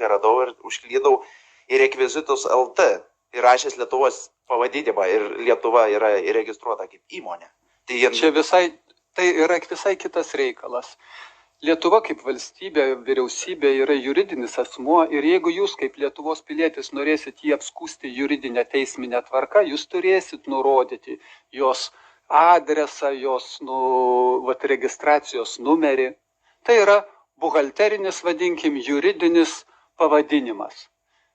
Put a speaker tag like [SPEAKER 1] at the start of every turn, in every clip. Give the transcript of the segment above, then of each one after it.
[SPEAKER 1] radau ir užklydau į rekvizitus LT įrašęs Lietuvos pavadinimą ir Lietuva yra įregistruota kaip įmonė.
[SPEAKER 2] Tai yra visai kitas reikalas. Lietuva kaip valstybė, vyriausybė yra juridinis asmuo ir jeigu jūs kaip Lietuvos pilietis norėsit jį apskūsti juridinę teisminę tvarką, jūs turėsit nurodyti jos adresą, jos registracijos numerį. Tai yra buhalterinis, vadinkim, juridinis pavadinimas.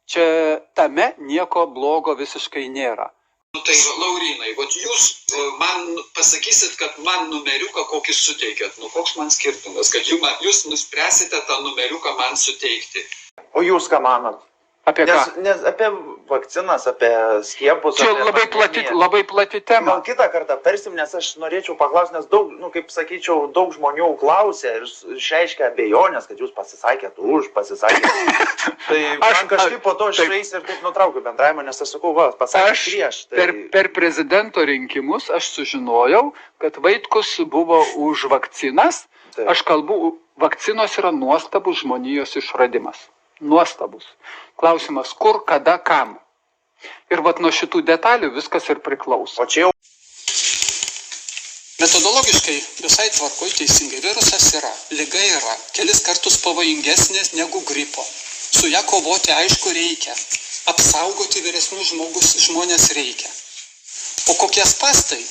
[SPEAKER 2] Čia tame nieko blogo visiškai nėra.
[SPEAKER 3] Tai Laurynai, jūs man pasakysit, kad man numeriuką kokį suteikėt. Koks man skirtumas, kad jūs nuspręsite tą numeriuką man suteikti.
[SPEAKER 1] O jūs ką manot?
[SPEAKER 2] Apie ką?
[SPEAKER 1] Nes apie vakcinas, apie skiepus.
[SPEAKER 2] Čia labai plati tema.
[SPEAKER 1] Gal kitą kartą aptarsim, nes aš norėčiau paklausti, nes daug, kaip sakyčiau, daug žmonių klausė ir išreiškia abejonės, kad jūs pasisakėt už, Tai man kažkaip po to išeis ir taip nutraukiu bendravimą, nes aš sakau, pasakė prieš.
[SPEAKER 2] Per prezidento rinkimus aš sužinojau, kad Vaitkus buvo už vakcinas. Aš kalbu, vakcinos yra nuostabus žmonijos išradimas. Nuostabus. Klausimas, kur, kada, kam. Ir nuo šitų detalių viskas ir priklauso.
[SPEAKER 1] O čia jau...
[SPEAKER 3] Metodologiškai visai tvarkoj teisingai. Virusas yra, liga yra, kelis kartus pavojingesnės negu gripo. Su ją kovoti aišku reikia. Apsaugoti vyresnius žmonės reikia. O kokie spąstai?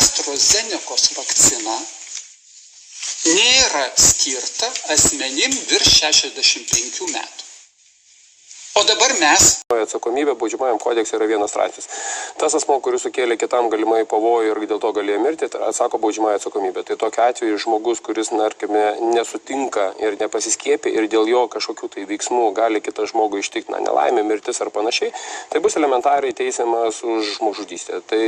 [SPEAKER 3] AstraZenecos vakcina nėra skirta asmenim virš 65 metų. O dabar mes...
[SPEAKER 4] Atsakomybė baudžiamajam kodekse yra vienas straipsnis. Tas asmuo, kuris sukėlė kitam galimai pavojų ir dėl to galėjo mirti, atsako baudžiamąją atsakomybę. Tai tokiu atveju žmogus, kuris, nesutinka ir nepasiskiepia ir dėl jo kažkokių tai veiksmų gali kitą žmogų ištikti, nelaimė, mirtis ar panašiai, tai bus elementariai teisiamas už žmogžudystę. Tai